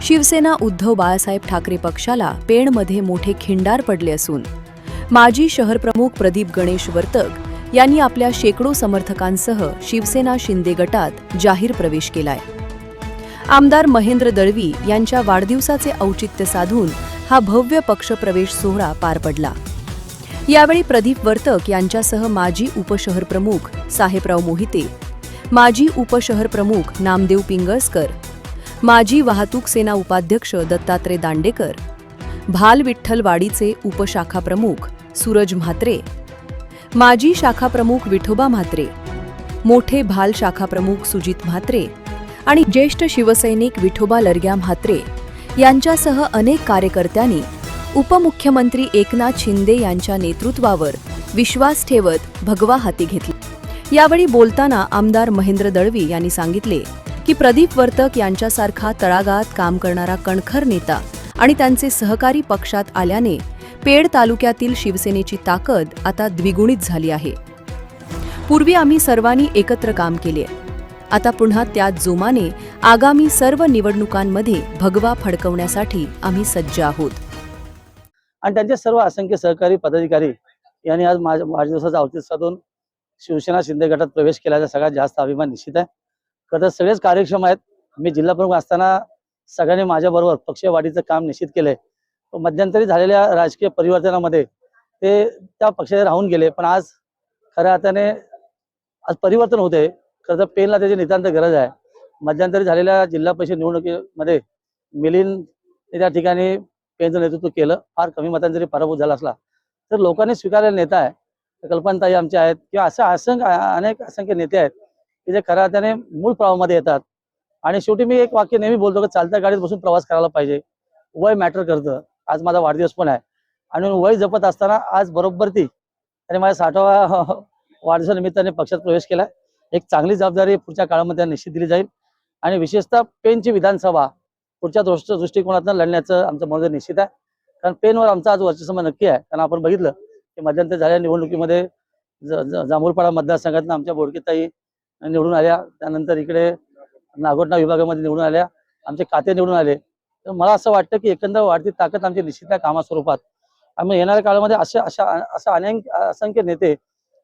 शिवसेना उद्धव बाळासाहेब ठाकरे पक्षाला पेणमध्ये मोठे खिंडार पडले असून माजी शहरप्रमुख प्रदीप गणेश वर्तक यांनी आपल्या शेकडो समर्थकांसह शिवसेना शिंदे गटात जाहीर प्रवेश केलाय। आमदार महेंद्र दळवी यांच्या वाढदिवसाचे औचित्य साधून हा भव्य पक्षप्रवेश सोहळा पार पडला। यावेळी प्रदीप वर्तक यांच्यासह माजी उपशहरप्रमुख साहेबराव मोहिते, माजी उपशहरप्रमुख नामदेव पिंगळस्कर, माजी वाहतूक सेना उपाध्यक्ष दत्तात्रय दांडेकर, भाल विठ्ठलवाडीचे उपशाखाप्रमुख सूरज म्हात्रे, माजी शाखाप्रमुख विठोबा म्हात्रे, मोठे भाल शाखाप्रमुख सुजित म्हात्रे आणि ज्येष्ठ शिवसैनिक विठोबा लरग्या म्हात्रे यांच्यासह अनेक कार्यकर्त्यांनी उपमुख्यमंत्री एकनाथ शिंदे यांच्या नेतृत्वावर विश्वास ठेवत भगवा हाती घेतला। यावेळी बोलताना आमदार महेंद्र दळवी यांनी सांगितले की प्रदीप वर्तक यांच्यासारखा तळागाळात काम करणारा कणखर नेता आणि त्यांचे सहकारी पक्षात आल्याने पेड तालुक्यातील शिवसेनेची ताकद आता द्विगुणित झाली आहे। पूर्वी आम्ही सर्वांनी एकत्र काम केले, आता पुन्हा त्याच जोमाने आगामी सर्व निवडणुकांमध्ये भगवा फडकवण्यासाठी आम्ही सज्ज आहोत। आणि त्यांचे सर्व असंख्य सहकारी पदाधिकारी यांनी आज वाढदिवसाचा औचित्य साधून शिवसेना शिंदे गटात प्रवेश केल्याचा सगळ्यात जास्त अभिमान निश्चित आहे। खरं सगळेच कार्यक्षम आहेत। मी जिल्हा प्रमुख असताना सगळ्यांनी माझ्याबरोबर पक्षीय वाढीचं काम निश्चित केलंय। मध्यंतरी झालेल्या राजकीय परिवर्तनामध्ये ते त्या पक्षात राहून गेले, पण आज खऱ्या अर्थाने आज परिवर्तन होते। खरं तर पेनला त्याची नितांत गरज आहे। मध्यंतरी झालेल्या जिल्हा परिषद निवडणुकीमध्ये मिलिंद त्या ठिकाणी पेनचं नेतृत्व केलं। फार कमी मतांनी जरी पराभूत झाला असला तर लोकांनी स्वीकारलेला नेता आहे। कल्पनाताई आमच्या आहेत किंवा असं असंख्य नेते आहेत की जे खऱ्या अर्थाने मूळ प्रवाहामध्ये येतात। आणि शेवटी मी एक वाक्य नेहमी बोलतो की चालत्या गाडीत बसून प्रवास करायला पाहिजे। वय मॅटर करतं। आज माझा वाढदिवस पण आहे आणि वय जपत असताना आज बरोबर ती आणि माझ्या 60वा वाढदिवसानिमित्ताने पक्षात प्रवेश केला। एक चांगली जबाबदारी पुढच्या काळामध्ये निश्चित दिली जाईल आणि विशेषतः पेनची विधानसभा पुढच्या दृष्टिकोनातून लढण्याचं आमचं मनोदय निश्चित आहे। कारण पेनवर आमचा आज वर्चस्व नक्की आहे। कारण आपण बघितलं की मध्यंतरी झालेल्या निवडणुकीमध्ये जांभूळपाडा मतदारसंघातून आमच्या बोडकेताई निवडून आल्या, त्यानंतर इकडे नागोठणा विभागामध्ये निवडून आल्या, आमचे खाते निवडून आले। तर मला असं वाटतं की एकंदर वाढती ताकद आमची निश्चित आहे कामास्वरूपात। आम्ही येणाऱ्या काळामध्ये अशा अनेक असंख्य नेते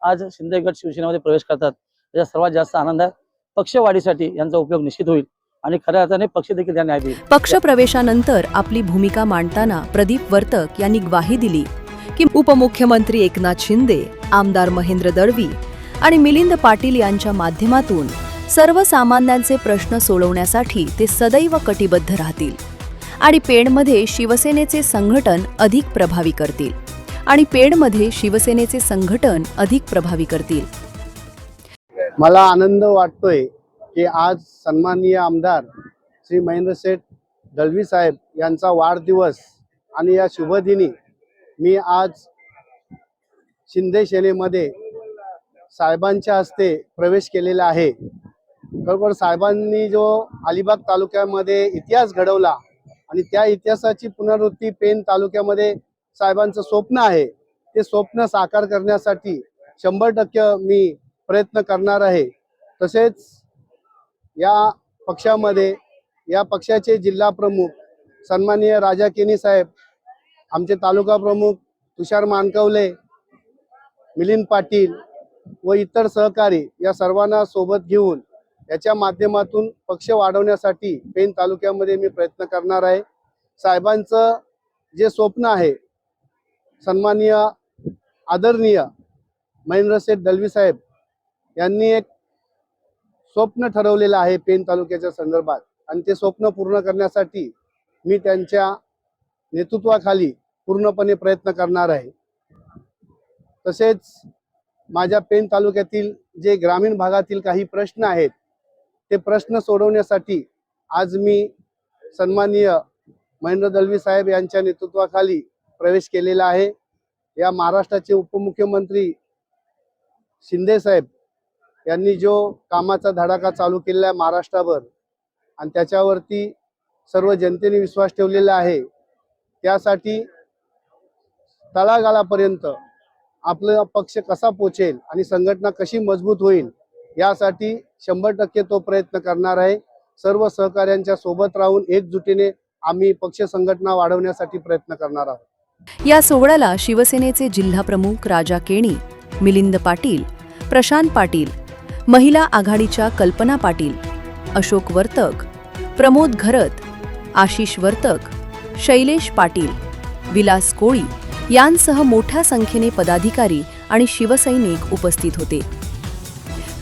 आज शिंदे गट शिवसेनेमध्ये प्रवेश करतात। त्याचा सर्वात जास्त आनंद आहे। पक्षवाढीसाठी यांचा उपयोग निश्चित होईल आणि खऱ्या अर्थाने पक्ष देखील न्याय देईल। पक्षप्रवेशानंतर आपली भूमिका मांडताना प्रदीप वर्तक यांनी ग्वाही दिली की उपमुख्यमंत्री एकनाथ शिंदे, आमदार महेंद्र दळवी आणि मिलिंद पाटील यांच्या माध्यमातून सर्वसामान्यांचे प्रश्न सोडवण्यासाठी ते सदैव कटिबद्ध राहतील आणि पेणमध्ये शिवसेनेचे संघटन अधिक प्रभावी करतील। मला आनंद वाटतोय की आज सन्माननीय आमदार श्री महेंद्र शेठ दळवी साहेब यांचा वाढदिवस आणि या शुभदिनी मी आज शिंदे सेनेमध्ये साहेबांच्या हस्ते प्रवेश केलेला आहे। बरोबर साहेबांनी जो अलिबाग तालुक्यामध्ये इतिहास घडवला आणि त्या इतिहासाची पुनरावृत्ती पेन तालुक्यामध्ये साहेबांचं स्वप्न आहे, ते स्वप्न साकार करण्यासाठी 100% मी प्रयत्न करणार आहे। तसेच या पक्षामध्ये या पक्षाचे जिल्हा प्रमुख सन्माननीय राजा केनी साहेब, आमचे तालुका प्रमुख तुषार मानकवले, मिलिंद पाटील व इतर सहकारी या सर्वांना सोबत घेऊन याच्या माध्यमातून पक्ष वाढवण्यासाठी पेन तालुक्यामध्ये मी प्रयत्न करणार आहे। साहेबांचं जे स्वप्न आहे, सन्माननीय आदरणीय महेंद्र शेठ दळवी साहेब यांनी एक स्वप्न ठरवलेलं आहे पेन तालुक्याच्या संदर्भात आणि ते स्वप्न पूर्ण करण्यासाठी मी त्यांच्या नेतृत्वाखाली पूर्णपणे प्रयत्न करणार आहे। तसेच माझ्या पेन तालुक्यातील जे ग्रामीण भागातील काही प्रश्न आहेत ते प्रश्न सोडवण्यासाठी आज मी सन्माननीय महेंद्र दळवी साहेब यांच्या नेतृत्वाखाली प्रवेश केलेला आहे। या महाराष्ट्राचे उपमुख्यमंत्री शिंदे साहेब यांनी जो कामाचा धडाका चालू केलेला आहे महाराष्ट्रावर आणि त्याच्यावरती सर्व जनतेने विश्वास ठेवलेला आहे, त्यासाठी तळागाळापर्यंत आपला पक्ष कसा पोचेल आणि संघटना कशी मजबूत होईल यासाठी 100% तो प्रयत्न करणार आहे। सर्व सहकार्यांच्या सोबत राहून एकजुटीने आम्ही पक्ष संघटना वाढवण्यासाठी प्रयत्न करणार आहोत. या सोहळ्याला शिवसेनेचे जिल्हाप्रमुख राजा केणी, मिलिंद पाटील, प्रशांत पाटील, महिला आघाडीच्या कल्पना पाटील, अशोक वर्तक, प्रमोद घरत, आशिष वर्तक, शैलेश पाटील, विलास कोळी यांसह मोठ्या संख्येने पदाधिकारी आणि शिवसैनिक उपस्थित होते.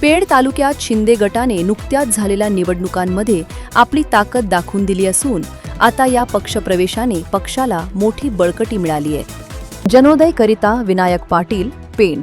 पेड तालुक्यात शिंदे गटाने नुकत्याच झालेल्या निवडणुकांमध्ये आपली ताकद दाखवून दिली असून आता या पक्षप्रवेशाने पक्षाला मोठी बळकटी मिळाली आहे. जनोदयकरिता विनायक पाटील, पेण.